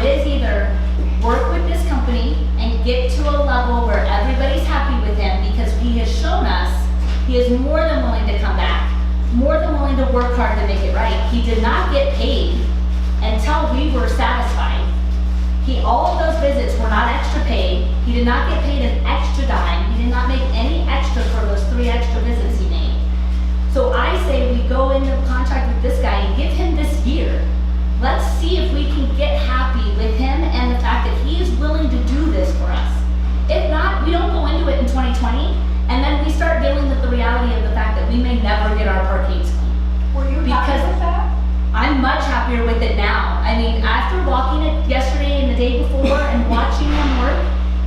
is either work with this company and get to a level where everybody's happy with him because he has shown us he is more than willing to come back, more than willing to work hard to make it right. He did not get paid until we were satisfied. All of those visits were not extra paid. He did not get paid an extra dime. He did not make any extra for those 3 extra visits he made. So I say we go into contract with this guy and give him this year. Let's see if we can get happy with him and the fact that he is willing to do this for us. If not, we don't go into it in 2020, and then we start dealing with the reality of the fact that we may never get our parkades clean. Were you happy with that? I'm much happier with it now. I mean, after walking it yesterday and the day before and watching him work,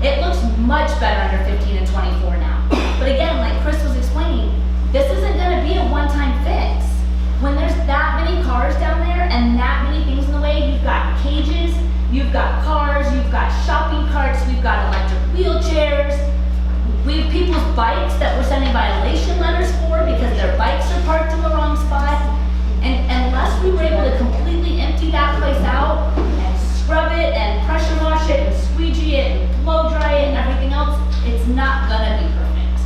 it looks much better under 15 and 24 now. But again, like Chris was explaining, this isn't gonna be a one-time fix. When there's that many cars down there and that many things in the way, you've got cages, you've got cars, you've got shopping carts, we've got electric wheelchairs, we have people's bikes that we're sending violation letters for because their bikes are parked in the wrong spot. And unless we were able to completely empty that place out and scrub it and pressure wash it and squeegee it and blow dry it and everything else, it's not gonna be perfect.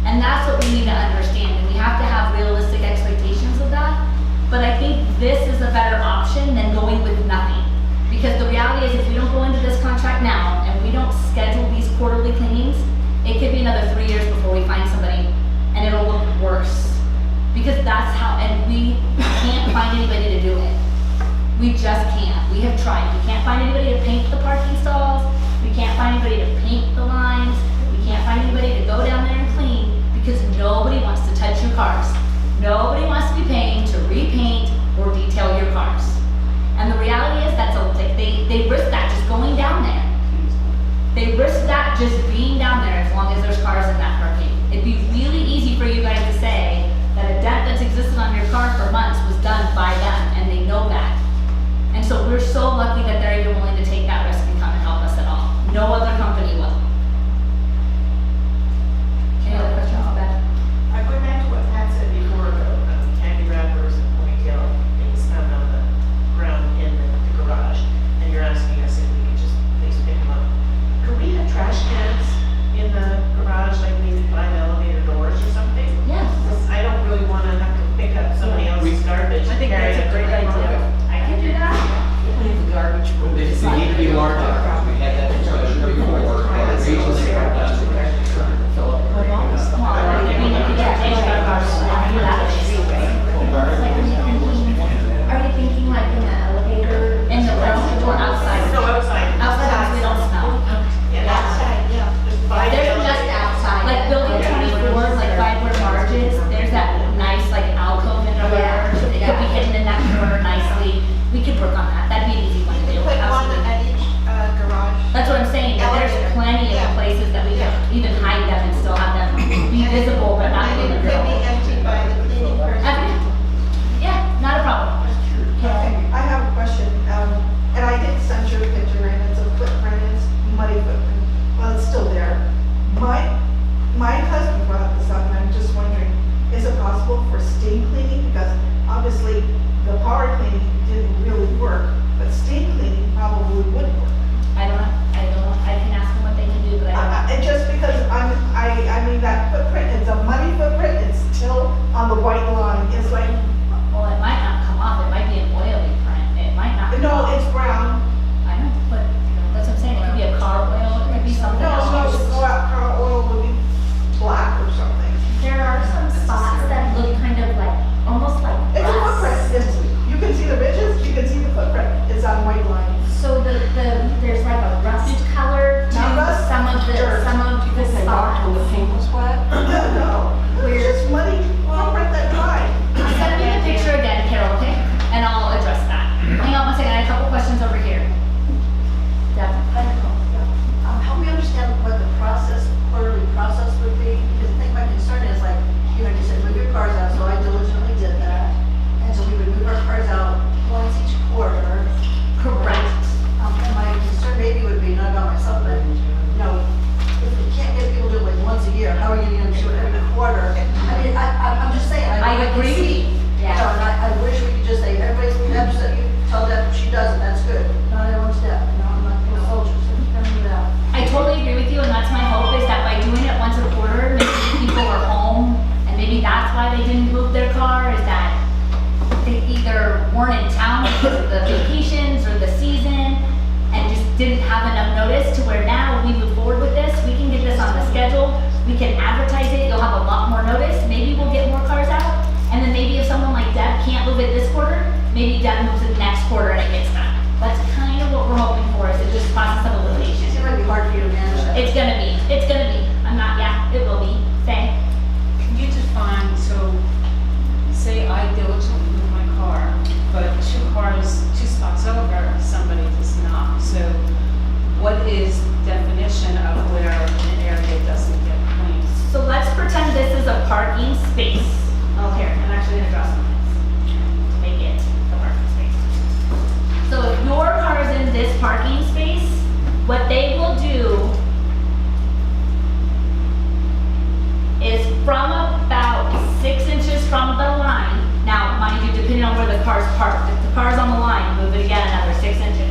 And that's what we need to understand, and we have to have realistic expectations of that. But I think this is a better option than going with nothing. Because the reality is if we don't go into this contract now and we don't schedule these quarterly cleanings, it could be another 3 years before we find somebody and it'll look worse. Because that's how, and we can't find anybody to do it. We just can't. We have tried. We can't find anybody to paint the parking stalls. We can't find anybody to paint the lines. We can't find anybody to go down there and clean because nobody wants to touch your cars. Nobody wants to be paying to repaint or detail your cars. And the reality is that's they risk that just going down there. They risk that just being down there as long as there's cars in that parking. It'd be really easy for you guys to say that a dent that's existed on your car for months was done by them, and they know that. And so we're so lucky that they're even willing to take that risk and come and help us at all. No other company will. Any other questions, Beth? I go back to what Pat said before about candy wrappers and ponytail things found on the ground in the garage, and you're asking us if we could just please pick them up. Could we have trash cans in the garage like we need by the elevator doors or something? Yes. I don't really want to have to pick up somebody else's garbage. I think and carry that's a it to great my idea. car. I can do that. Leave the garbage. They need to be large enough. We had that discussion before. Are you thinking like in the elevator? In the room or outside? No, outside. Outside, we don't smell. Yeah, outside, yeah. Just by the There's just elevator. outside. Like building 24, like by where Marge is, there's that nice like alcove in there. It could be hidden in that corner nicely. We could work on that. That'd be an easy one to do. Put one Absolutely. at each garage. That's what I'm saying. That there's Elevator. plenty of Yeah. places that we could even hide them and still have them be visible, but not And in it the could be middle. emptied by the cleaning person. Yeah, not a problem. Okay, I have a question, and I did send you a picture, and it's a footprint, it's muddy footprint, well, it's still there. My husband brought this up, and I'm just wondering, is it possible for steam cleaning? Because obviously, the power cleaning didn't really work, but steam cleaning probably would work. I don't know. I can ask them what they can do, but I don't know. Just because I mean, that footprint, it's a muddy footprint, it's still on the white line, it's like, Well, it might not come off. It might be an oily print. It might not come no, off. it's brown. I know, but that's what I'm saying. It could be a car oil. It could be something No, else. car oil would be black or something. There are some spots that look kind of like, almost like It's a rust. footprint, you can see the ridges, you can see the footprint, it's on white line. So there's like a rust color to Not rust, some of the dirt. spots. When the paint was wet? No, it's just muddy, footprint that dry. Send me the picture again, Carol, okay? And I'll address that. Hang on one second. I have a couple questions over here. Deb? Help me understand what the quarterly process would be, because I think my concern is like, you said move your cars out, so I diligently did that. And so we would move our cars out once each quarter. Correct. And my concern maybe would be, not about myself, but, if we can't get people to do it like once a year, how are you gonna do it every quarter? I mean, I'm just saying. I can agree. see, Yeah. And I wish we could just say, everybody's, you tell Deb she does it, that's good. Not everyone's Deb, they didn't move their car is that they either weren't in town because of the vacations or the season and just didn't have enough notice to where now we move forward with this, we can get this on the schedule, we can advertise it, you'll have a lot more notice, maybe we'll get more cars out, and then maybe if someone like Deb can't move it this quarter, maybe Deb moves it next quarter and it gets done. That's kind of what we're hoping for, is it just process of elimination. It might be hard for you to manage that. It's gonna be, I'm not, yeah, it will be, say. Can you define, so, say I diligently move my car, but two spots over, somebody does not. So what is definition of where an area doesn't get cleaned? So let's pretend this is a parking space. Oh, here, I'm actually gonna draw some lines to make it a parking space. So if your car is in this parking space, what they will do is from about 6 inches from the line. Now, mind you, depending on where the car's parked, if the car's on the line, move it again another 6 inches.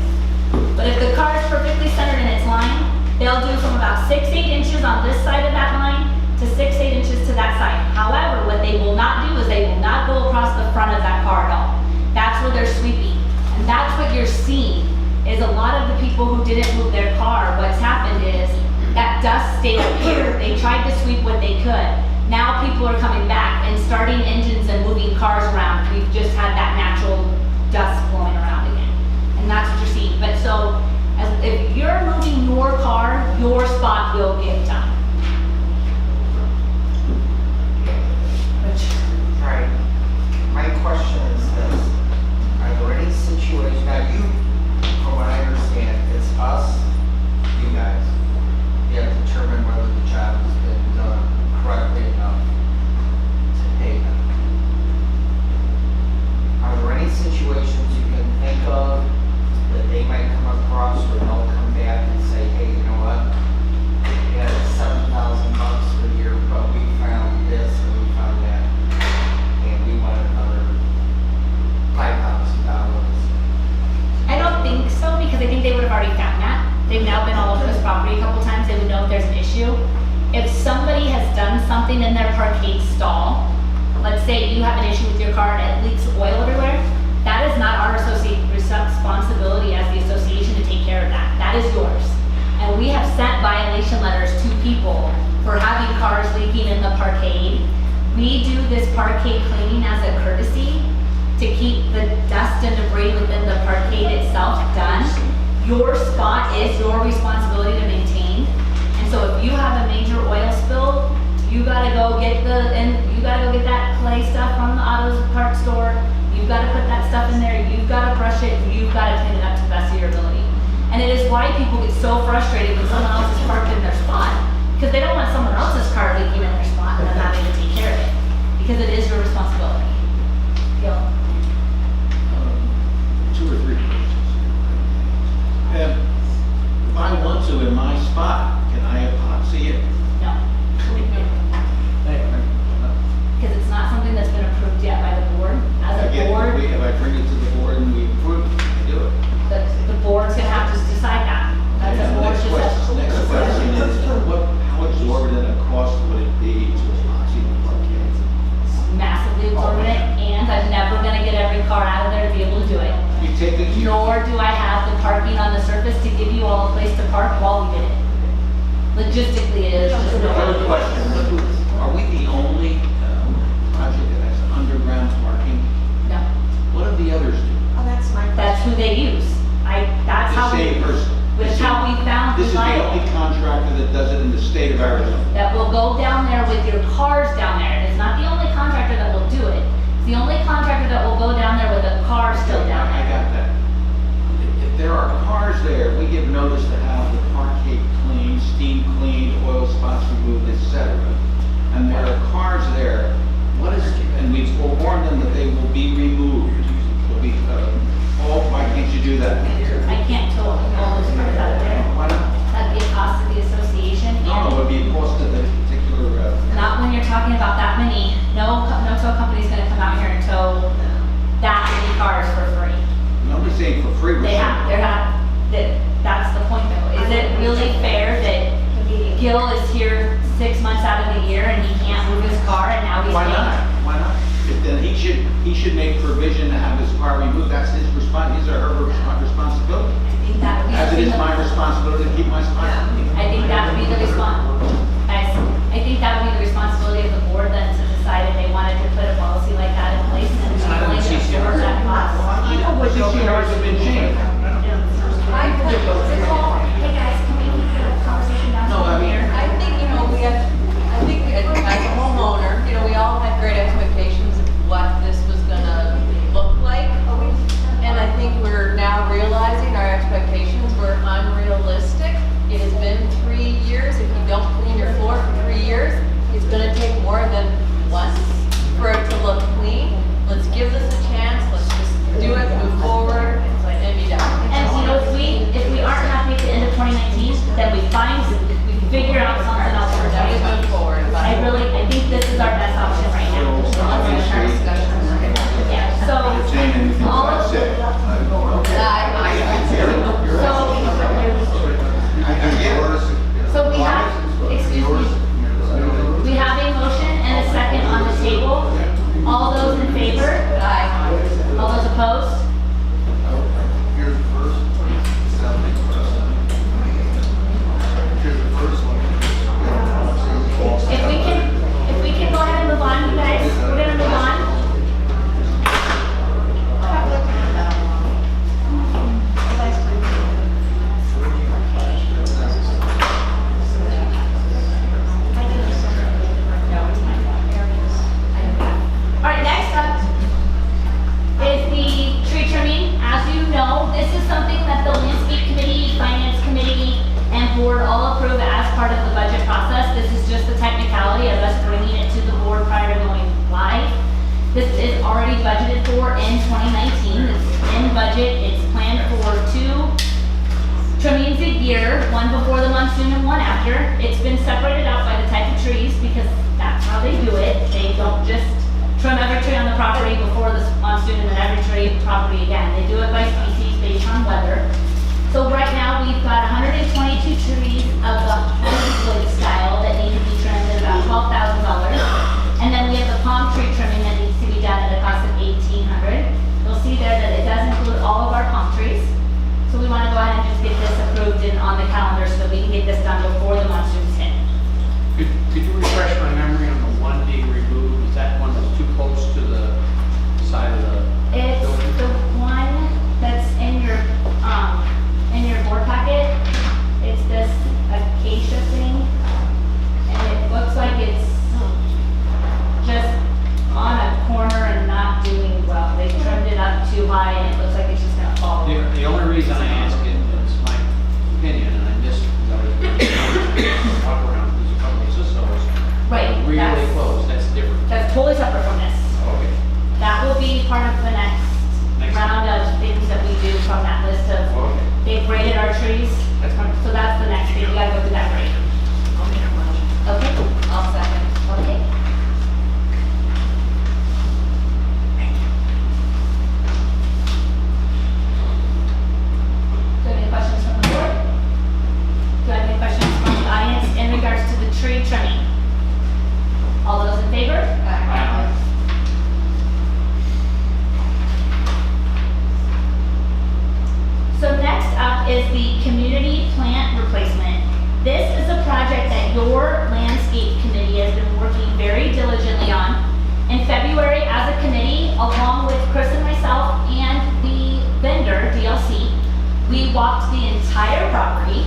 But if the car is perfectly centered in its line, they'll do from about 6-8 inches on this side of that line to 6-8 inches to that side. However, what they will not do is they will not go across the front of that car at all. That's where they're sweeping. And that's what you're seeing, is a lot of the people who didn't move their car, what's happened is that dust stayed up here. They tried to sweep what they could. Now people are coming back and starting engines and moving cars around. We've just had that natural dust blowing around again. And that's what you're seeing. But so, if you're moving your car, your spot will get done. Right. My question is this, are there any situations, now you, from what I understand, it's us, you guys, you have to determine whether the job has been done correctly enough to pay them. Are there any situations you can think of that they might come across where they'll come back and say, hey, you know what? We had $7,000 for the year, but we found this and we found that, and we want another $5,000. I don't think so, because I think they would have already found that. They've now been all over this property a couple times, they would know if there's an issue. If somebody has done something in their parkade stall, let's say you have an issue with your car and it leaks oil everywhere, that is not our responsibility as the association to take care of that. That is yours. And we have sent violation letters to people for having cars leaking in the parkade. We do this parkade cleaning as a courtesy to keep the dust and debris within the parkade itself done. Your spot is your responsibility to maintain. And so if you have a major oil spill, you gotta go get that clay stuff from the auto parts store. You've gotta put that stuff in there. You've gotta brush it. You've gotta clean it up to the best of your ability. And it is why people get so frustrated when someone else is parked in their spot, because they don't want someone else's car leaking in their spot and then not able to take care of it, because it is your responsibility. Gil? 2 or 3 questions. If I want to in my spot, can I epoxy it? No. Because it's not something that's been approved yet by the board. As a board, If I bring it to the board and we approve it, I do it. the board's gonna have to decide that. That's a board Next question is, how exorbitant a cost would it be to epoxy the parkade? massively exorbitant, and I'm never gonna get every car out of there to be able to do it. You take it, Nor do I have the parking on the surface to give you all a place to park while we did it. Logistically, it is just no Third way. question, are we the only project that has underground parking? No, What do the others do? Oh, that's my that's question. who they use. That's The how same we, person. that's how we found This is the reliable. only contractor that does it in the state of Arizona. That will go down there with your cars down there. And it's not the only contractor that will do it. It's the only contractor that will go down there with a car still down I there. got that. If there are cars there, we give notice to have the parquet cleaned, steam cleaned, oil spots removed, etc. And there are cars there, and we've forewarned them that they will be removed. Will be, why can't you do that? I can't tow all those cars out of there. Why not? That'd be a cost to the association. No, it would be a cost to the particular, Not when you're talking about that many. No tow company's gonna come out here and tow that many cars for free. nobody's saying for free. we're saying- That's the point though. Is it really fair that Gil is here 6 months out of the year and he can't move his car and now he's Why paying? not? Why not? he should make provision to have his car removed. That's his his or her responsibility. I think that would be. As it is something my that- responsibility to keep my spot. I think that would be the I think that would be the responsibility of the board then to decide if they wanted to put a policy like that in place and be willing to absorb that cost. But CCRs have been changed. Hey guys, can we keep the conversation down No, I mean- here? I think, as a homeowner, we all had great expectations of what this was gonna look like. And I think we're now realizing our expectations were unrealistic. It has been 3 years. If you don't clean your floor for 3 years, it's gonna take more than once for it to look clean. Let's give this a chance. Let's just do it, move forward, and be done. And if we aren't happy at the end of 2019, then we figure out something else for Then we 2020. move forward. I think this is our best option right now. Yeah, so, all of, so we have, excuse me, we have a motion and a second on the table. All those in favor? Aye. All those opposed? Here's the first one. Here's the first one. If we can go ahead and move on, you guys, we're gonna move on. All right, next up is the tree trimming. As you know, this is something that the landscape committee, finance committee, and board all approve as part of the budget process. This is just the technicality of us bringing it to the board prior to going live. This is already budgeted for in 2019. It's in budget. It's planned for 2 trimmings a year, one before the monsoon and one after. It's been separated out by the type of trees because that's how they do it. They don't just trim every tree on the property before the monsoon and then every tree property again. They do it by species based on weather. So right now, we've got 122 trees of the hardwood style that need to be trimmed at about $12,000. And then we have the palm tree trimming that needs to be done at a cost of $1,800. You'll see there that it does include all of our palm trees. So we want to go ahead and just get this approved and on the calendar so that we can get this done before the monsoons hit. Could you refresh my memory on the one being removed? Is that one that's too close to the side of the It's building? the one that's in your board packet. It's this acacia thing. And it looks like it's just on a corner and not doing well. They trimmed it up too high and it looks like it's just gonna fall over. The only reason I ask it, it's my opinion, and I missed, because I was walk around, there's a couple of sisters. Right, Really that's- close, that's different. That's totally separate from this. Okay. That will be part of the next Next one. round of things that we do from that list of, Okay. they've graded our trees. That's fine. So that's the next thing, you gotta go through that grade. I'll make a motion. Okay, I'll second. okay. Do you have any questions from the board? Do I have any questions from the audience in regards to the tree trimming? All those in favor? Aye. So next up is the community plant replacement. This is a project that your landscape committee has been working very diligently on. In February, as a committee, along with Chris and myself and the vendor, DLC, we walked the entire property.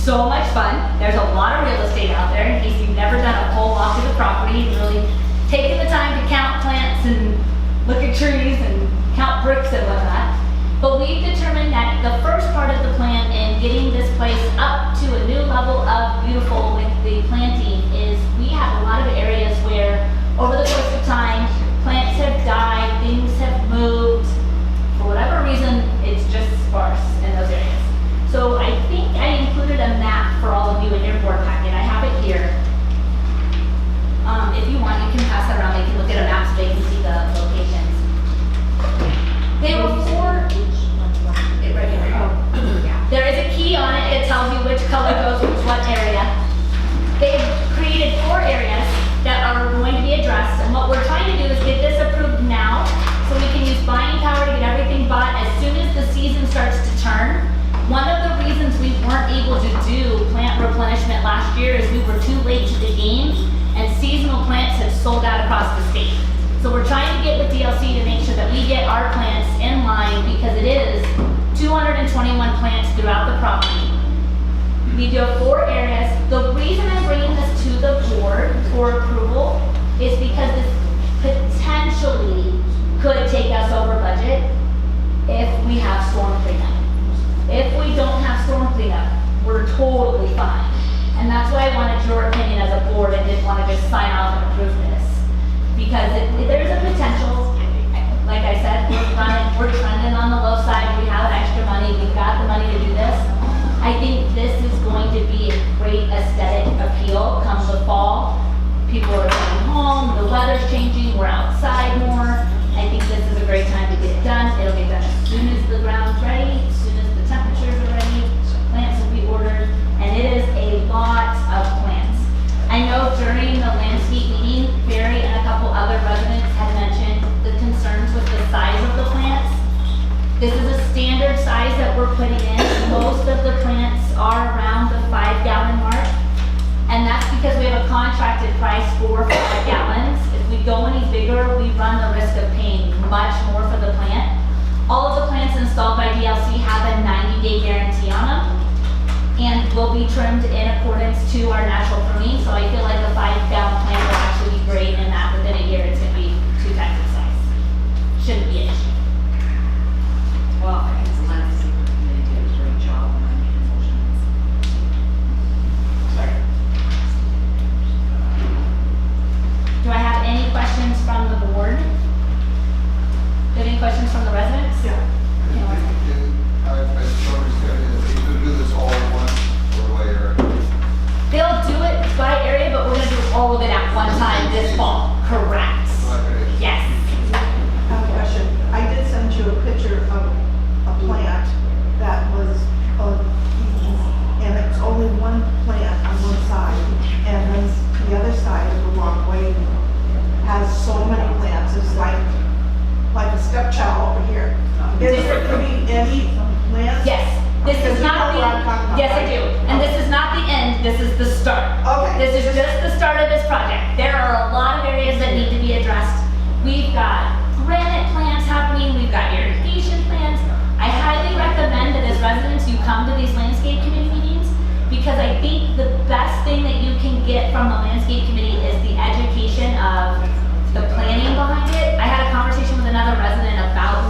So much fun. There's a lot of real estate out there. In case you've never done a whole walk of the property, and really taken the time to count plants and look at trees and count bricks and whatnot. But we've determined that the first part of the plan in getting this place up to a new level of beautiful with the planting is we have a lot of areas where over the course of time, plants have died, things have moved. For whatever reason, it's just sparse in those areas. So I think I included a map for all of you in your board packet. I have it here. If you want, you can pass that around. They can look at a map so they can see the locations. punishment last year is we were too late to the game and seasonal plants had sold out across the state. So we're trying to get with DLC to make sure that we get our plants in line because it is 221 plants throughout the property. We do have 4 areas. The reason I'm bringing this to the board for approval is because this potentially could take us over budget if we have storm cleanup. If we don't have storm cleanup, we're totally fine. And that's why I wanted your opinion as a board and didn't want to just sign off and approve this. Because there's a potential, like I said, we're trending on the low side, we have extra money, we've got the money to do this. I think this is going to be a great aesthetic appeal come the fall. People are going home, the weather's changing, we're outside more. I think this is a great time to get it done. It'll get done as soon as the ground's ready, as soon as the temperatures are ready, plants will be ordered, and it is a lot of plants. I know during the landscape meeting, Barry and a couple other residents had mentioned the concerns with the size of the plants. This is a standard size that we're putting in. Most of the plants are around the 5-gallon mark. And that's because we have a contracted price for 5 gallons. If we go any bigger, we run the risk of paying much more for the plant. All of the plants installed by DLC have a 90-day guarantee on them and will be trimmed in accordance to our natural pruning. So I feel like a 5-gallon plant will actually be great and that within a year it's going to be 2 times its size. Shouldn't be an issue. Well, I think the landscape committee did a great job on making motions. Second. Do I have any questions from the board? Do you have any questions from the residents? Yeah. I've noticed that they could do this all at once or later. They'll do it by area, but we're gonna do all of it at one time this fall. Correct. Yes. I have a question. I did send you a picture of a plant that was, and it's only one plant on one side, and then the other side of the walkway has so many plants. It's like a stepchild over here. Is there gonna be any plants? Yes. This Because is you not know what I'm talking the, about, yes I right? do. And this is not the end, this is the start. Okay. This is just the start of this project. There are a lot of areas that need to be addressed. We've got granite plants happening, we've got irrigation plants. I highly recommend that as residents, you come to these landscape committee meetings because I think the best thing that you can get from the landscape committee is the education of the planning behind it. I had a conversation with another resident about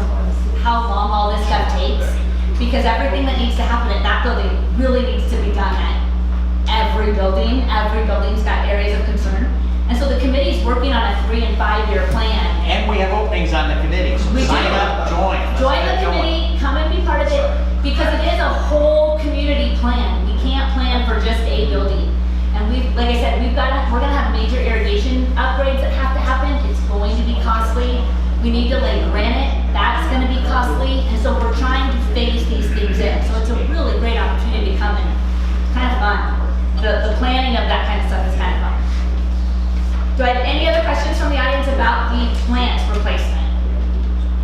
how long all this stuff takes because everything that needs to happen at that building really needs to be done at every building. Every building's got areas of concern. And so the committee's working on a 3- and 5-year plan. And we have openings on the committee, so We sign do. up, join. Let's Join the get going. committee, come and be part of it, because it is a whole community plan. We can't plan for just a building. And like I said, we're gonna have major irrigation upgrades that have to happen. It's going to be costly. We need to lay granite, that's gonna be costly. And so we're trying to phase these things in. So it's a really great opportunity to come in. Kind of fun. The planning of that kind of stuff is kind of fun. Do I have any other questions from the audience about the plant replacement?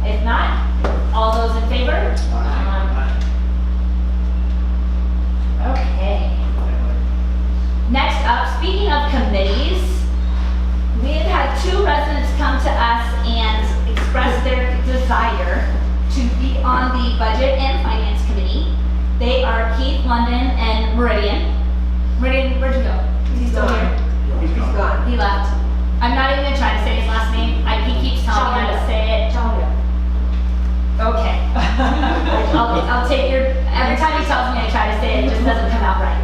If not, all those in favor? Okay. Next up, speaking of committees, we have had 2 residents come to us and express their desire to be on the Budget and Finance Committee. They are Keith London and Meridian. Meridian, where'd you go? Is he still here? He's gone. He left. I'm not even gonna try to say his last name. He keeps telling me how to say it. Okay. I'll take every time he tells me I try to say it, it just doesn't come out right.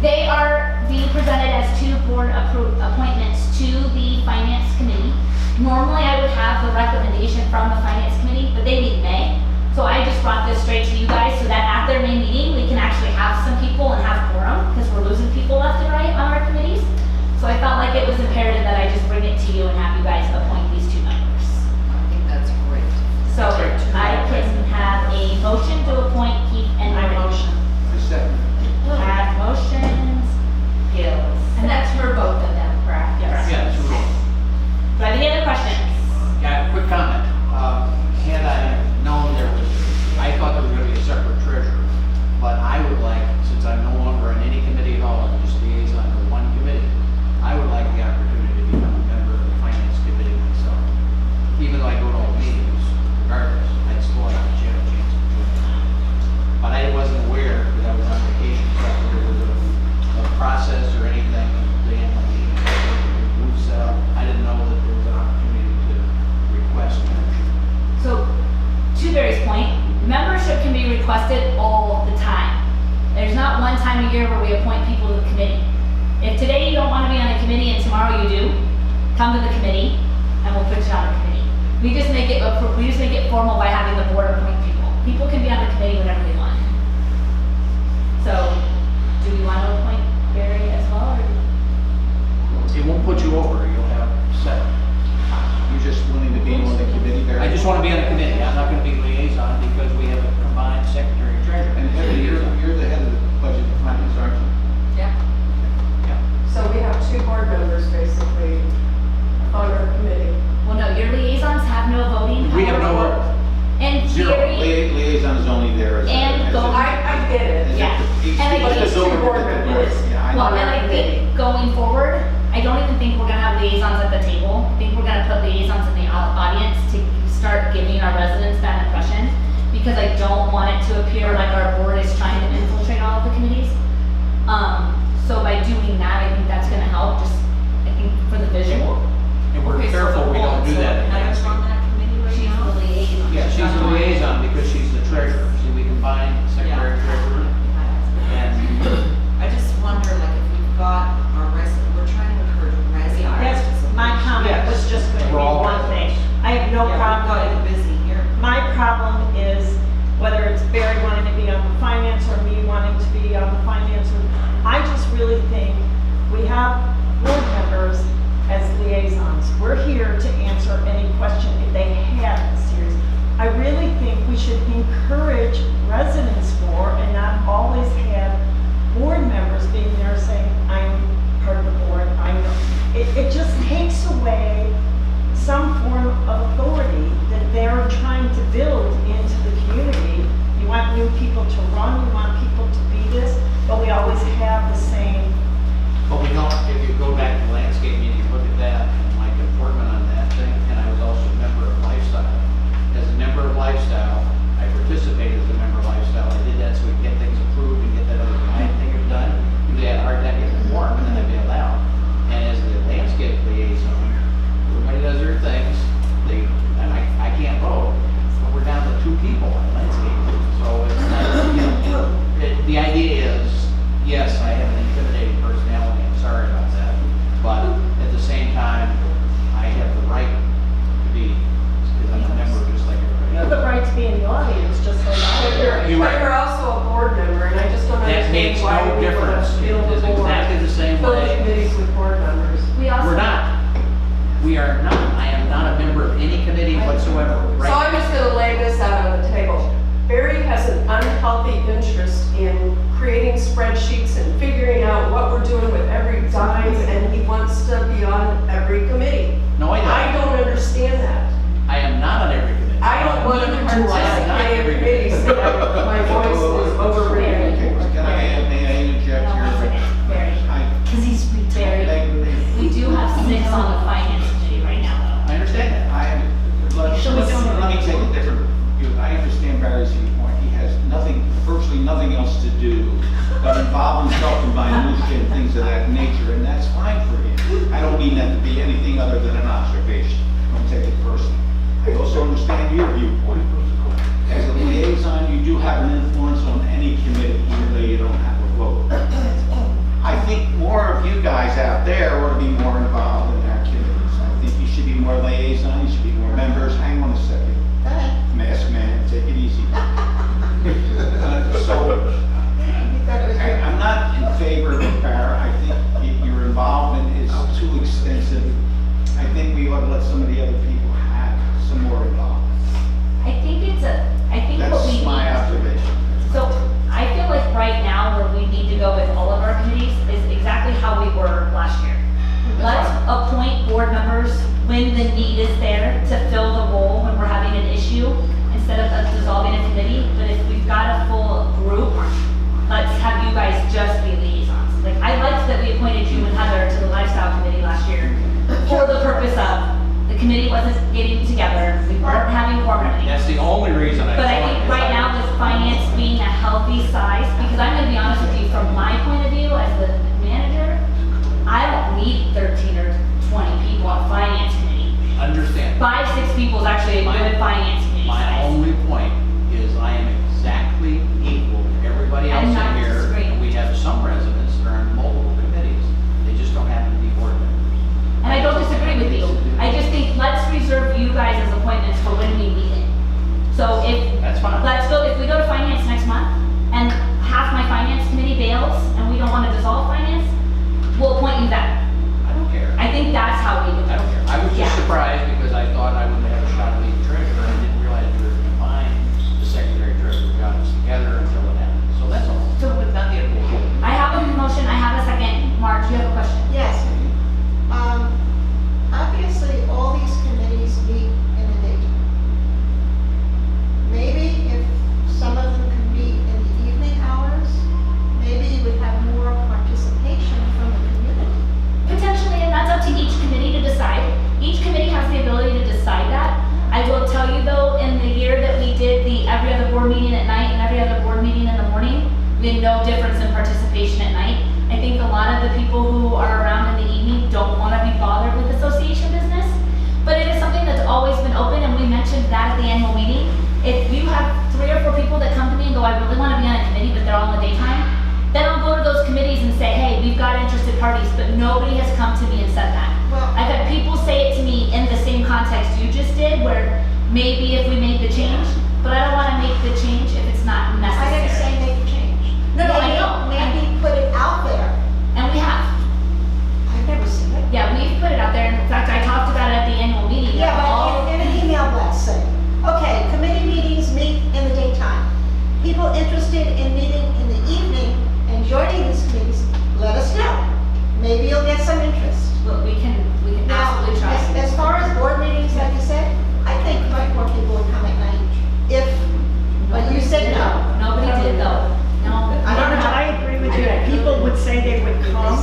They are being presented as 2 board appointments to the Finance Committee. Normally I would have the recommendation from the Finance Committee, but they meet in May. So I just brought this straight to you guys so that at their May meeting, we can actually have some people and have quorum, because we're losing people left and right on our committees. So I felt like it was imperative that I just bring it to you and have you guys appoint these 2 members. I think that's great. So I can have a motion to appoint Keith and My Meridian. motion. I second. Have motions, Gills. And that's for both of them, correct? Yes. Do I have any other questions? Yeah, quick comment. Had I known I thought there was gonna be a separate treasurer, but I would like, since I'm no longer on any committee time of year where we appoint people to the committee. If today you don't wanna be on a committee and tomorrow you do, come to the committee and we'll put you on a committee. We just make it formal by having the board appoint people. People can be on the committee whenever they want. So, do we wanna appoint Barry as well, or? It won't put you over, you'll have seven. You're just willing to be on the committee there? I just want to be on a committee, I'm not going to be liaison because we have a combined secretary and treasurer. And Heather, you're the head of the budget and finance, aren't you? So we have 2 board members basically on our committee. Well, no, your liaisons have no voting power. We have no vote. And Zero. Gary, Liaison is only there as a. And as a- go- I get it. as a- Yeah. each- And I each think is two over board the members. Yeah, I know. well, and I think going forward, I don't even think we're gonna have liaisons at the table. I think we're gonna put liaisons in the audience to start giving our residents that impression. Because I don't want it to appear like our board is trying to infiltrate all of the committees. So by doing that, I think that's gonna help, just, I think, for the visual. And we're careful we don't do that in Heather's on landscape. that committee right She's now? the liaison. Yeah, she's the liaison because she's the treasurer. See, we combine secretary and treasurer. And I just wonder, like, if we've got our we're trying to encourage residents. Yes, my comment was just going to be We're all one thing. I have no Yeah, we've got problem. it busy here. My problem is whether it's Barry wanting to be on the finance or me wanting to be on the finance. I just really think we have board members as liaisons. We're here to answer any question if they have a series. I really think we should encourage residents more and not always have board members being there saying, I'm part of the board, I know. It just takes away some form of authority that they're trying to build into the community. You want new people to run, you want people to be this, but we always have the same. But we don't, if you go back to landscape meeting, you look at that, and Mike Portman on that thing, and I was also a member of Lifestyle. As a member of Lifestyle, I participated as a member of Lifestyle. I did that so we could get things approved and get that other kind of thing done. Usually I had a hard time getting warm, and then I'd be allowed. And as the landscape liaison, everybody does their things, and I can't vote, but we're down to 2 people on landscape. So it's not, the idea is, yes, I have an intimidating personality, I'm sorry about that, but at the same time, I have the right to be, because I'm a member just like You have everybody the else. right to be in the audience, just like But I You're right. you're also a board member, and I just don't That makes understand why no we want difference, to fill it is the board. exactly the same Fill the way. committees with board members. We also. We're not, we are not, I am not a member of any committee whatsoever, So right? I'm just gonna lay this out on the table. Barry has an unhealthy interest in creating spreadsheets and figuring out what we're doing with every dime, and he wants to be on every committee. No, I I don't, don't understand that. I am not on every committee. I don't want to Neither do I. I'm not participate in every committees committee. that my voice is overrated. May I interject No, one here? second, Barry, I- because he's Barry. We do have 6 on the finance committee right now, I understand that. Let me take a different view. I understand Barry's viewpoint. He has virtually nothing else to do but involve himself in minutia and things of that nature, and that's fine for him. I don't mean that to be anything other than an observation. Don't take it personally. I also understand your viewpoint. As a liaison, you do have an influence on any committee, even though you don't have a vote. I think more of you guys out there ought to be more involved in our committees. I think you should be more liaison, you should be more members. Hang on a second. Mask man, take it easy. I'm not in favor of it, Barry. I think your involvement is too extensive. I think we ought to let some of the other people have some more involvement. I think what we That's need. my observation. So I feel like right now where we need to go with all of our committees is exactly how we were last year. Let's appoint board members when the need is there to fill the role when we're having an issue, instead of us dissolving a committee. But if we've got a full group, let's have you guys just be liaisons. Like, I liked that we appointed you and Heather to the lifestyle committee last year for the purpose of the committee wasn't getting together, we weren't having quorum. That's the only reason I. But I think right now with finance being a healthy size, because I'm gonna be honest with you, from my point of view as the manager, I don't need 13 or 20 people on finance committee. Understand. 5, 6 people is actually a good finance committee My size. only point is I am exactly equal to everybody else I'm in not here. disagreeing. And we have some So if, That's fine. if we go to finance next month, and half my finance committee bails, and we don't wanna dissolve finance, we'll appoint you then. I don't care. I think that's how we would do I don't care. I was Yeah. just surprised because I thought I would have a shot at being treasurer. I didn't realize we were combine the secretary treasurer jobs together until it happened. So that's all. So with that, I have a motion, I have a second. Marge, you have a question? Yes. Obviously, all these committees meet in the daytime. Maybe if some of them could meet in the evening hours, maybe you would have more participation from the community. Potentially, and that's up to each committee to decide. Each committee has the ability to decide that. I will tell you though, in the year that we did the every other board meeting at night and every other board meeting in the morning, we had no difference in participation at night. I think a lot of the people who are around in the evening don't want to be bothered with association business, but it is something that's always been open, and we mentioned that at the annual meeting. If you have 3 or 4 people that come to me and go, I really want to be on a committee, but they're all in the daytime, then I'll go to those committees and say, hey, we've got interested parties, but nobody has come to me and said that. Well, I've had people say it to me in the same context you just did, where maybe if we made the change, but I don't want to make the change if it's not I necessary. didn't say make a change. No, I know. Maybe put it out there. And we have. I've never seen it. Yeah, we've put it out there. In fact, I talked about it at the annual meeting. Yeah, All- but in an email blast, say, okay, committee meetings meet in the daytime. People interested in meeting in the evening and joining these committees, let us know. Maybe you'll get some interest. Look, we can Now, absolutely try. as far as board meetings, like you said, I think much more people would come at night if, but you said no. Nobody did though. No. I don't know, I agree with you, if people would say they would come,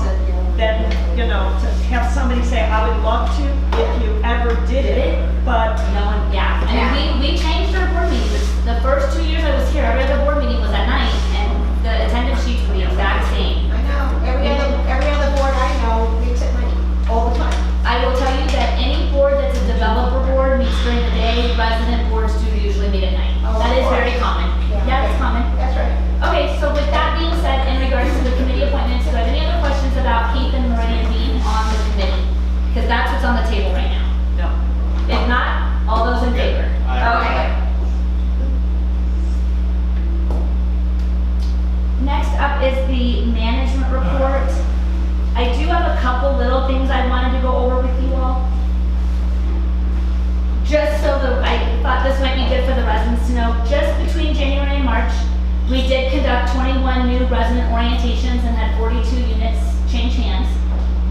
then, you know, to have somebody say, I would love to, if you ever did it, but No one, yeah. I mean, we changed our board meetings. The first 2 years I was here, every other board meeting was at night, and the attendance sheets were the exact same. I know, every other board I know meets at night, all the time. I will tell you that any board that's a developer board meets during the day, resident boards do usually meet at night. Oh, That is of course. very common. Yeah. Yeah, it's common. That's right. Okay, so with that being said, in regards to the committee appointments, do I have any other questions about Keith and Meridian being on the committee? Because that's what's on the table right now. No. If not, all those in favor? Okay. Next up is the management report. I do have a couple little things I wanted to go over with you all. Just so that I thought this might be good for the residents to know, just between January and March, we did conduct 21 new resident orientations and had 42 units change hands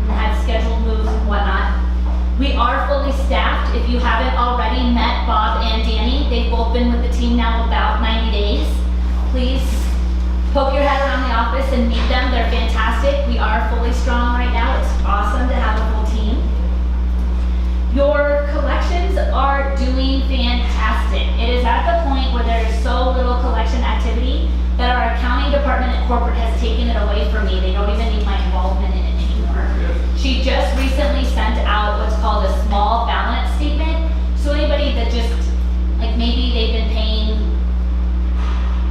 and had scheduled moves and whatnot. We are fully staffed. If you haven't already met Bob and Danny, they've both been with the team now about 90 days. Please poke your head around the office and meet them. They're fantastic. We are fully strong right now. It's awesome to have a full team. Your collections are doing fantastic. It is at the point where there is so little collection activity that our accounting department at corporate has taken it away from me. They don't even need my involvement in it anymore. She just recently sent out what's called a small balance statement. So anybody that just, like maybe they've been paying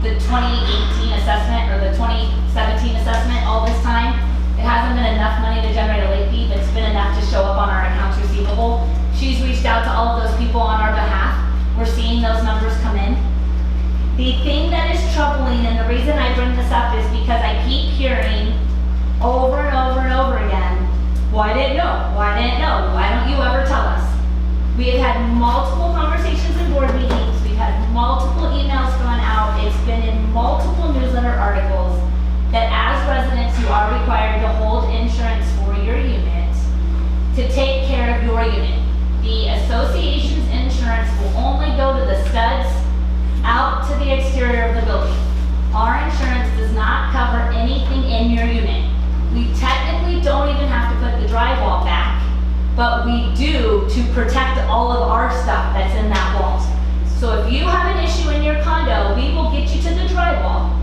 the 2018 assessment or the 2017 assessment all this time, it hasn't been enough money to generate a late fee, but it's been enough to show up on our accounts receivable. She's reached out to all of those people on our behalf. We're seeing those numbers come in. The thing that is troubling, and the reason I bring this up is because I keep hearing over and over and over again, well, I didn't know, well, I didn't know, why don't you ever tell us? We have had multiple conversations in board meetings, we've had multiple emails gone out, it's been in multiple newsletter articles, that as residents, you are required to hold insurance for your unit to take care of your unit. The association's insurance will only go to the studs out to the exterior of the building. Our insurance does not cover anything in your unit. We technically don't even have to put the drywall back, but we do to protect all of our stuff that's in that wall. So if you have an issue in your condo, we will get you to the drywall.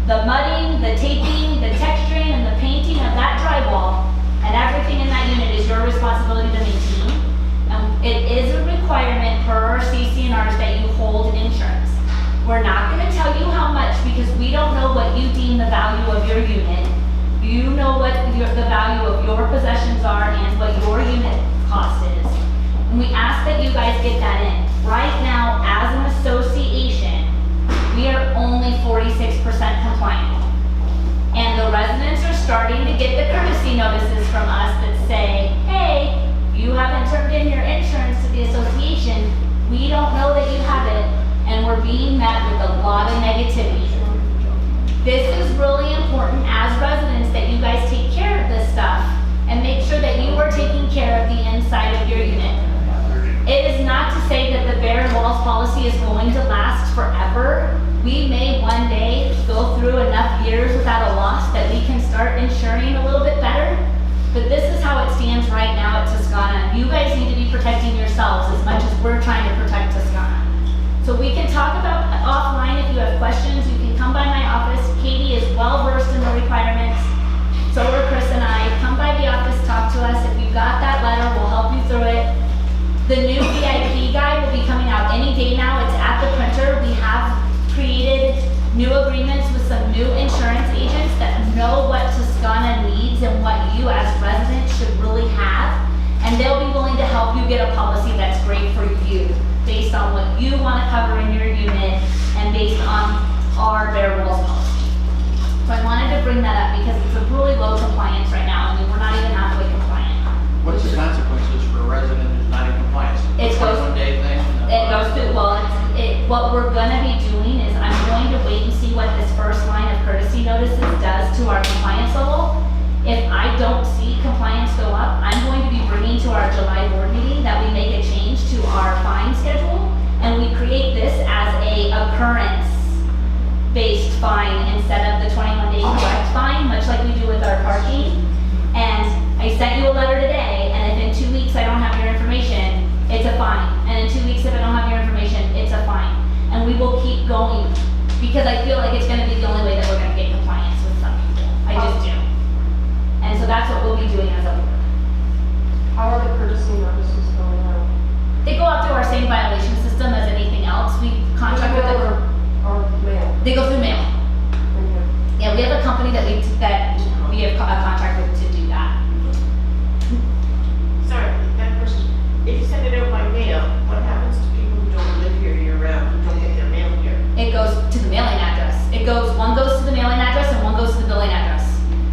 The mudding, the taping, the texturing, and the painting of that drywall, and everything in that unit is your responsibility to maintain. It is a requirement per our CC&Rs that you hold insurance. We're not gonna tell you how much because we don't know what you deem the value of your unit. You know what the value of your possessions are and what your unit cost is. And we ask that you guys get that in. Right now, as an association, we don't know that you have it, and we're being met with a lot of negativity. This is really important as residents that you guys take care of this stuff and make sure that you are taking care of the inside of your unit. It is not to say that the bare walls policy is going to last forever. We may one day go through enough years without a loss that we can start insuring a little bit better. But this is how it stands right now at Toscana. You guys need to be protecting yourselves as much as we're trying to protect Toscana. So we can talk about offline if you have questions. You can come by my office. Katie is well versed in the requirements. So are Chris and I. Come by the office, talk to us. If you got that letter, we'll help you through it. The new VIP guide will be coming out any day now. It's at the printer. We have created new agreements with some new insurance agents that know what Toscana needs and what you as residents should really have. And they'll be willing to help you get a policy that's great for you, based on what you want to cover in your unit and based on our bare walls policy. So I wanted to bring that up because it's a really low compliance right now. I mean, we're not even halfway compliant. What's the consequences for a resident who's not in compliance? It goes- 21-day thing? It goes through, well, what we're gonna be doing is I'm going to wait and see what this first line of courtesy notices does to our compliance level. If I don't see compliance go up, I'm going to be bringing to our July board meeting that we make a change to our fine schedule, and we create this as a occurrence-based fine instead of the 21-day correct fine, much like we do with our parking. And I sent you a letter today, and if in 2 weeks I don't have your information, it's a fine. And in 2 weeks, if I don't have your information, it's a fine. And we will keep going, because I feel like it's gonna be the only way that we're gonna get compliance with some people. I just do. And so that's what we'll be doing as a board. How are the courtesy notices going out? They go out through our same violation system as anything else. We contract with Email or mail? they go through mail. Okay. Yeah, we have a company that we have a contract with to do that. Sorry, that question, if you send it out by mail, what happens to people who don't live here year round, who don't get their mail here? It goes to the mailing address. One goes to the mailing address and one goes to the billing address.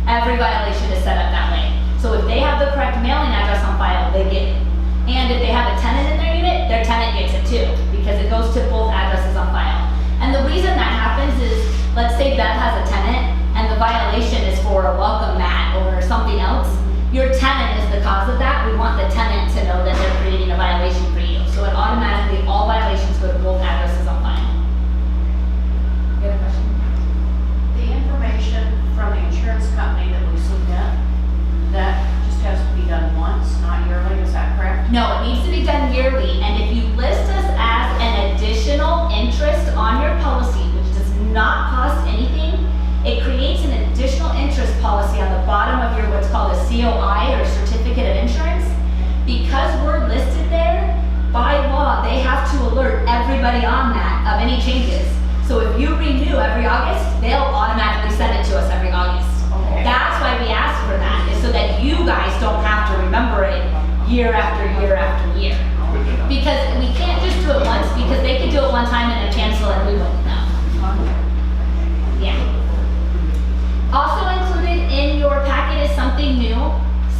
Every violation is set up that way. So if they have the correct mailing address on file, they get it. And if they have a tenant in their unit, their tenant gets it too, because it goes to both addresses on file. And the reason that happens is, let's say Bev has a tenant and the violation is for a welcome mat or something else. Your tenant is the cause of that. We want the tenant to know that they're creating a violation for you. So it automatically, all violations go to both addresses on file. You have a question? The information from the insurance company that we submit, that just has to be done once, not yearly, is that correct? No, it needs to be done yearly, and if you list us as an additional interest on your policy, which does not cost anything, it creates an additional interest policy on the bottom of your what's called a COI, or Certificate of Insurance. Because we're listed there, by law, they have to alert everybody on that of any changes. So if you renew every August, they'll automatically send it to us every August. Okay. That's why we ask for that, is so that you guys don't have to remember it year after year after year. Good to know. Because we can't just do it once, because they could do it one time and then cancel and we wouldn't know. Yeah. Also included in your packet is something new.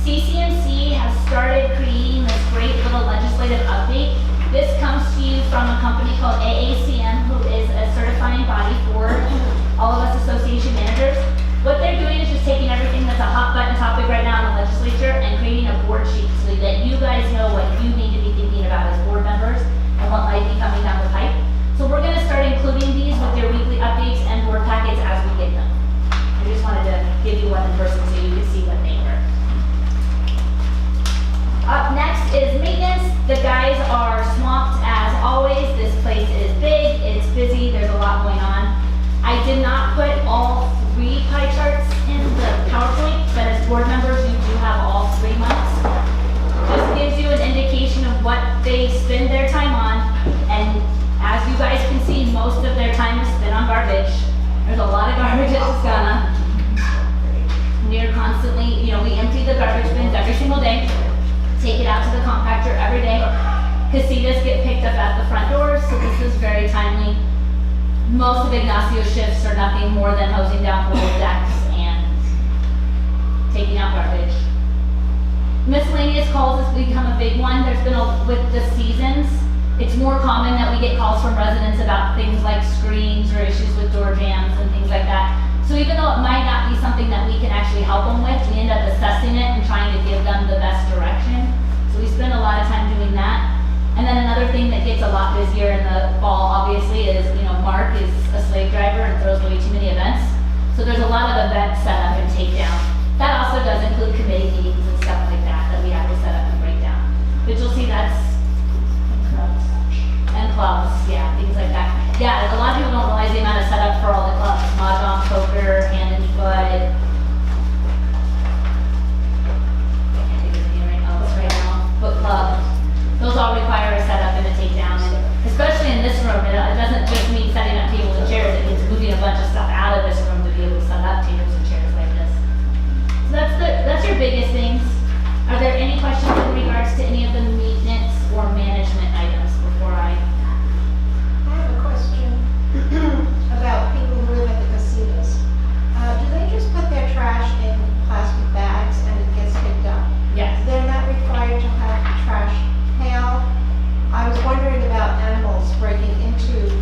CCMC has started creating this great little legislative update. This comes to you from a company called AACM, who is a certifying body for all of us association managers. What they're doing is just taking everything that's a hot button topic right now in the legislature and creating a board sheet so that you guys know what you need to be thinking about as board members and what might be coming down the pipe. So we're gonna start including these with your weekly updates and board packets as we get them. I just wanted to give you one in person so you could see what they were. Up next is maintenance. The guys are swamped as always. This place is big, it's busy, there's a lot going on. I did not put all 3 pie charts in the PowerPoint, but as board members, you do have all 3 months. This gives you an indication of what they spend their time on, and as you guys can see, most of their time is spent on garbage. There's a lot of garbage at Toscana. We're constantly, we empty the garbage bins every single day, take it out to the compactor every day. Casitas get picked up at the front doors, so this is very timely. Most of Ignacio's shifts are nothing more than hosing down pool decks and taking out garbage. Miscellaneous calls has become a big one. There's been with the seasons, It's more common that we get calls from residents about things like screens or issues with door jams and things like that. So even though it might not be something that we can actually help them with, we end up assessing it and trying to give them the best direction. So we spend a lot of time doing that. And then another thing that gets a lot busier in the fall, obviously, is, Mark is a slave driver and throws way too many events. So there's a lot of events set up and take down. That also does include committee meetings and stuff like that we have to set up and break down. But you'll see that's and clubs, yeah, things like that. Yeah, a lot of people don't realize the amount of setup for all the clubs. Mahjong, poker, hand and foot. I can't think of the name right now. Book club. Those all require a setup and a takedown. And especially in this room, it doesn't just mean setting up tables and chairs. It means moving a bunch of stuff out of this room to be able to set up tables and chairs like this. So that's your biggest things. Are there any questions in regards to any of the maintenance or management items before I have a question about people who live at the casinos. Do they just put their trash in plastic bags and it gets picked up? Yes. They're not required to have a trash pail? I was wondering about animals breaking into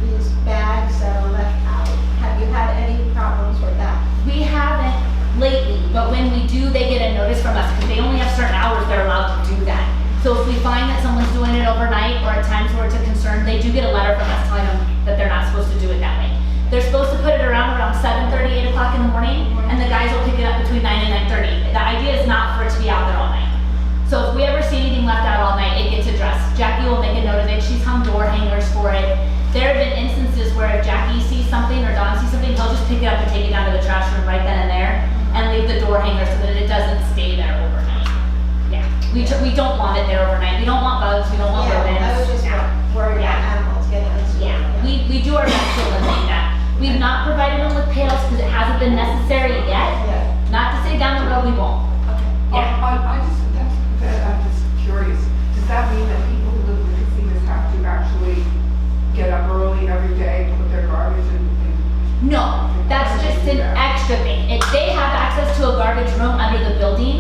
these bags that are left out. Have you had any problems with that? We haven't lately, but when we do, they get a notice from us because they only have certain hours they're allowed to do that. So if we find that someone's doing it overnight or at times where it's a concern, they do get a letter from us telling them that they're not supposed to do it that way. They're supposed to put it around 7:30, 8 o'clock in the morning, and the guys will pick it up between 9 and 9:30. The idea is not for it to be out there all night. So if we ever see anything left out all night, it gets addressed. Jackie will make a note of it. She's hung door hangers for it. There have been instances where if Jackie sees something or Don sees something, he'll just pick it up and take it down to the trash room right then and there and leave the door hanger so that it doesn't stay there overnight. Yeah, we don't want it there overnight. We don't want bugs. We don't want rodents. I was just worried about animals getting into it. Yeah, we do our best to eliminate that. We've not provided them with pails because it hasn't been necessary yet. Yeah. Not to say down the road we won't. Okay. I'm just curious, does that mean that people who live in the casinos have to actually get up early every day, put their garbage in? No, that's just an extra thing. If they have access to a garbage room under the building,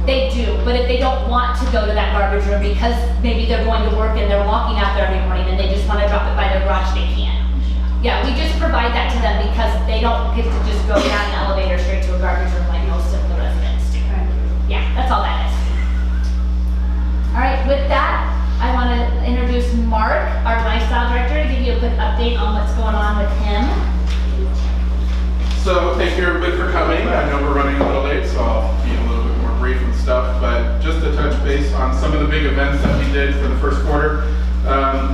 they do. But if they don't want to go to that garbage room because maybe they're going to work and they're walking out there every morning and they just want to drop it by their garage, they can. Yeah, we just provide that to them because they don't get to just go down the elevator straight to a garbage room like most of the residents do. Yeah, that's all that is. All right, with that, I want to introduce Mark, our lifestyle director, to give you a quick update on what's going on with him. So thank you everybody for coming. I know we're running a little late, so I'll be a little bit more brief and stuff, but just to touch base on some of the big events that we did for the first quarter.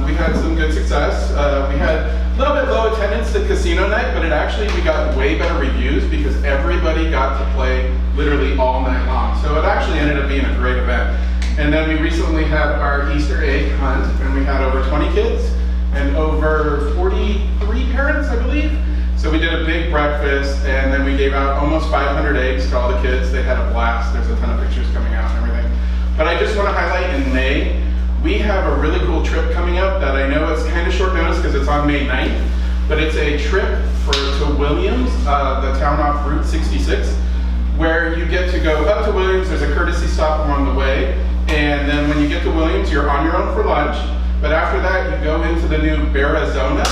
We had some good success. We had a little bit low attendance at casino night, but we got way better reviews because everybody got to play literally all night long. So it actually ended up being a great event. And then we recently had our Easter egg hunt, and we had over 20 kids and over 43 parents, I believe. So we did a big breakfast, and then we gave out almost 500 eggs to all the kids. They had a blast. There's a ton of pictures coming out and everything. But I just want to highlight in May, we have a really cool trip coming up that I know it's kind of short notice because it's on May 9th, but it's a trip to Williams, the town off Route 66, where you get to go up to Williams. There's a courtesy stop along the way, and then when you get to Williams, you're on your own for lunch. But after that, you go into the new Arizona.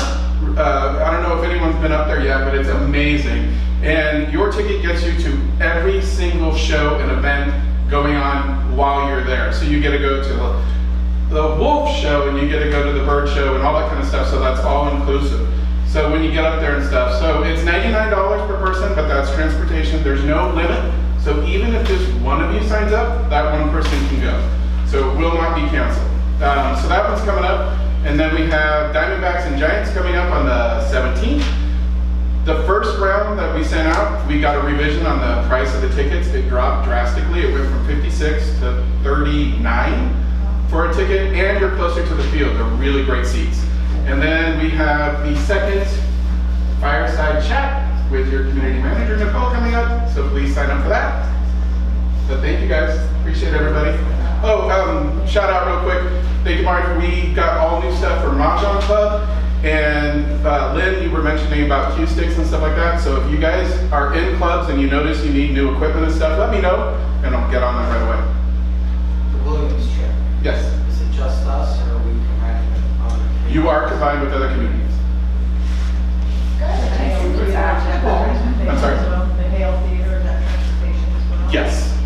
I don't know if anyone's been up there yet, but it's amazing. And your ticket gets you to every single show and event going on while you're there. So you get to go to the wolf show, and you get to go to the bird show and all that kind of stuff. So that's all inclusive. So when you get up there and stuff, so it's $99 per person, but that's transportation. There's no limit. So even if just one of you signs up, that one person can go. So it will not be canceled. So that one's coming up. And then we have Diamondbacks and Giants coming up on the 17th. The first round that we sent out, we got a revision on the price of the tickets. It dropped drastically. It went from $56 to $39 for a ticket, and you're closer to the field. They're really great seats. And then we have the second fireside chat with your community manager, Nicole, coming up. So please sign up for that. But thank you guys. Appreciate everybody. Oh, shout out real quick. Thank you, Mark. We got all new stuff for Mahjong Club. And Lynn, you were mentioning about cue sticks and stuff like that. So if you guys are in clubs and you notice you need new equipment and stuff, let me know, and I'll get on that right away. The Williams trip. Yes. Is it just us, or are we coming You are combined with other communities. I'm sorry? The Hale Theater, that transportation as well? Yes.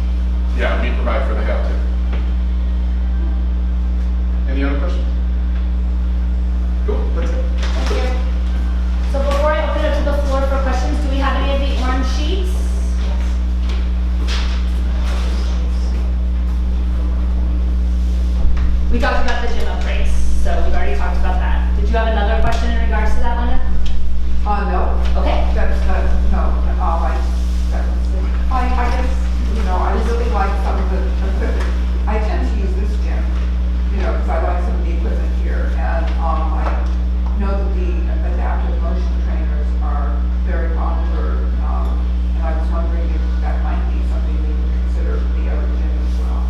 Yeah, we provide for the help too. Any other questions? Cool, that's it. Thank you. So before I open it to the floor for questions, do we have any of the orange sheets? We talked about the gym upgrades, so we've already talked about that. Did you have another question in regards to that, Linda? No. Okay. That's, no, I guess, you know, I really like some of the equipment. I tend to use this gym, you know, because I like some of the equipment here. And, I know that the adaptive motion trainers are very popular. And I was wondering if that might be something we would consider for the other gym as well.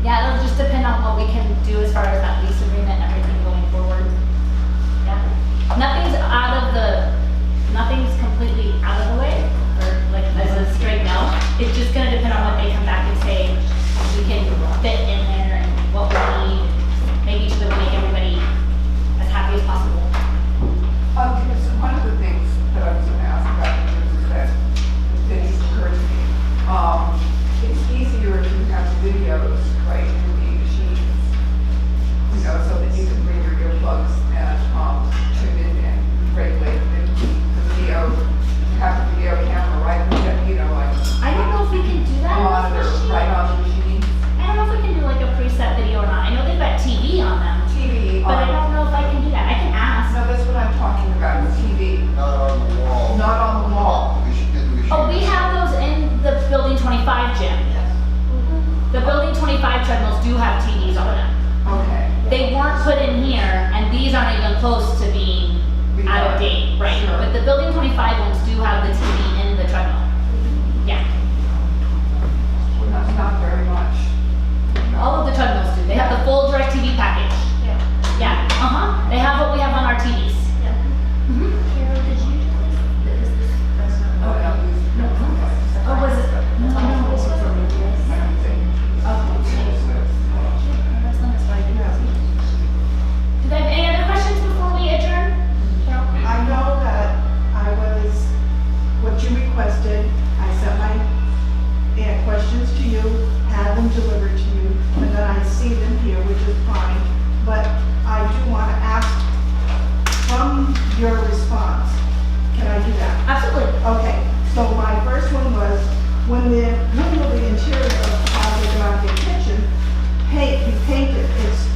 Yeah, it'll just depend on what we can do as far as that lease agreement and everything going forward. Yeah. Nothing's completely out of the way, or like as a straight no. It's just gonna depend on what they come back and say we can fit in there and what we need, making sure that we make everybody as happy as possible. Because one of the things that I was gonna ask about is that it just occurred to me. It's easier to have videos, right, in the machines, you know, so that you can bring your earplugs and, tune in and regulate the video, have a video camera, right, you know, like. I don't know if we can do that. Monitor, right on the machine. I don't know if we can do like a preset video or not. I know they've got TV on them, TV but I on, don't know if I can do that. I can ask. no, that's what I'm talking about, is TV, Not on the wall. not on the wall. Oh, we have those in the Building 25 gym. The Building 25 treadmills do have TVs on them. Okay. They weren't put in here, and these aren't even close to being out of date, right? Sure. But the Building 25 ones do have the TV in the treadmill. Yeah, Well, not very much. all of the treadmills do. They have the full DirecTV package. Yeah, they have what we have on our TVs. Mhm. Carol, did you do this? No, Oh, was it? No, this wasn't. Do they have any other questions before we adjourn? I know that what you requested, I sent my questions to you, had them delivered to you, and then I see them here, which is fine. But I do want to ask from your response, can I do that? Absolutely. Okay, so my first one was, when will the interior of the Grande kitchen be painted? It's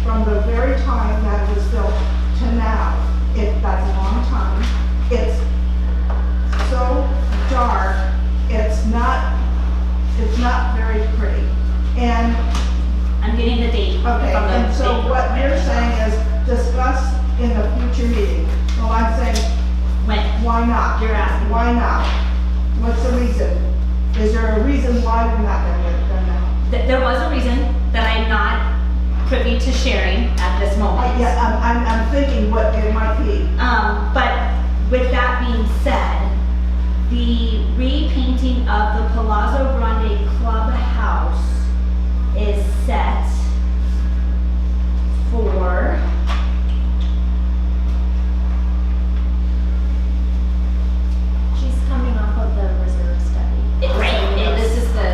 from the very time that it was built to now. That's a long time. It's so dark, it's not very pretty. And, I'm getting the date from okay, the and so state. what you're saying is discuss in the future meeting. Well, I'm saying, When? why not? You're asking. Why not? What's the reason? Is there a reason why we're not gonna get it done now? There was a reason that I'm not privy to sharing at this moment. Yeah, I'm thinking what it might be. But with that being said, the repainting of the Palazzo Grande Clubhouse is set for She's coming off of the reserve study. This is the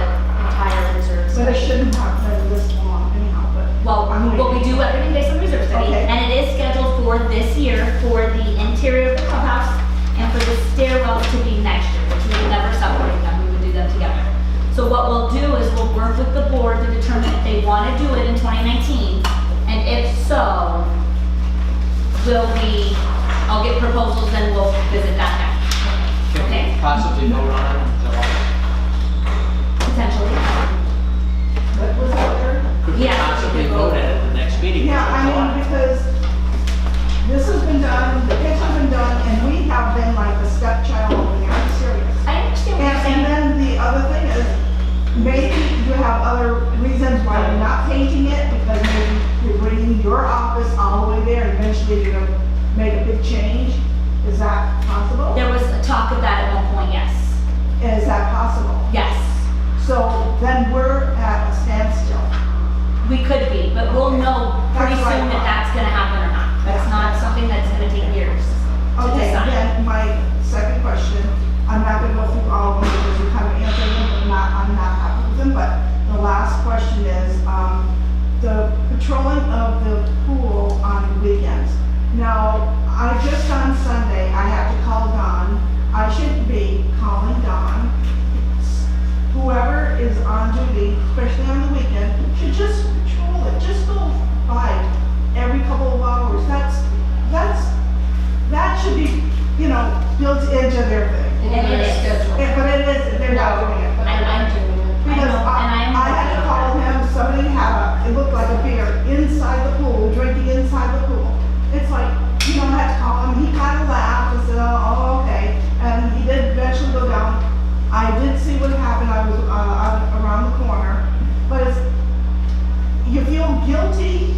entire reserve But it study. shouldn't have been this long anyhow, but. Well, we do everything based on reserve study, Okay. and it is scheduled for this year for the interior of the clubhouse and for the stairwells to be next year, which we would never separate them, we would do them together. So what we'll do is we'll work with the board to determine if they want to do it in 2019, and if so, I'll get proposals and we'll visit that next. Can Okay. we possibly vote on it in July? Potentially. What was the other? Could we Yeah. possibly vote at the next meeting? Yeah, I in July? mean, because this has been done, the kitchen's been done, and we have been like the stepchild over there, I'm serious. I understand what you're And saying. then the other thing is, maybe you have other reasons why you're not painting it, because maybe you're bringing your office all the way there, and eventually you're gonna make a big change. Is that possible? There was a talk of that at one point, yes. Is that possible? Yes. So then we're at a standstill. We could be, but we'll know pretty That's what I soon if thought. that's gonna happen or not. That's not I just on Sunday, I had to call Dawn. I shouldn't be calling Dawn. Whoever is on duty, especially on the weekend, should just patrol it, just go by every couple of hours. That should be, built into their thing. And it is. But it isn't, they're not doing it. I'm doing it. Because I had to call him, somebody it looked like a bear inside the pool, drinking inside the pool. It's like, I had to call him, he kind of laughed and said, oh, okay. And he did eventually go down. I did see what happened, I was around the corner. But you feel guilty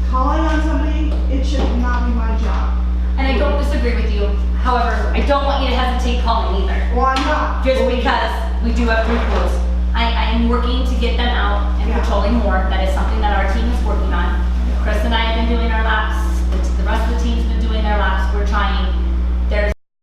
calling on somebody, it should not be my job. And I don't disagree with you. However, I don't want you to hesitate calling either. Why not? Just because we do have 3 crews. I am working to get them out and Yeah. patrolling more. That is something that our team is working on. Chris and I have been doing our laps. The rest of the team's been doing their laps. We're trying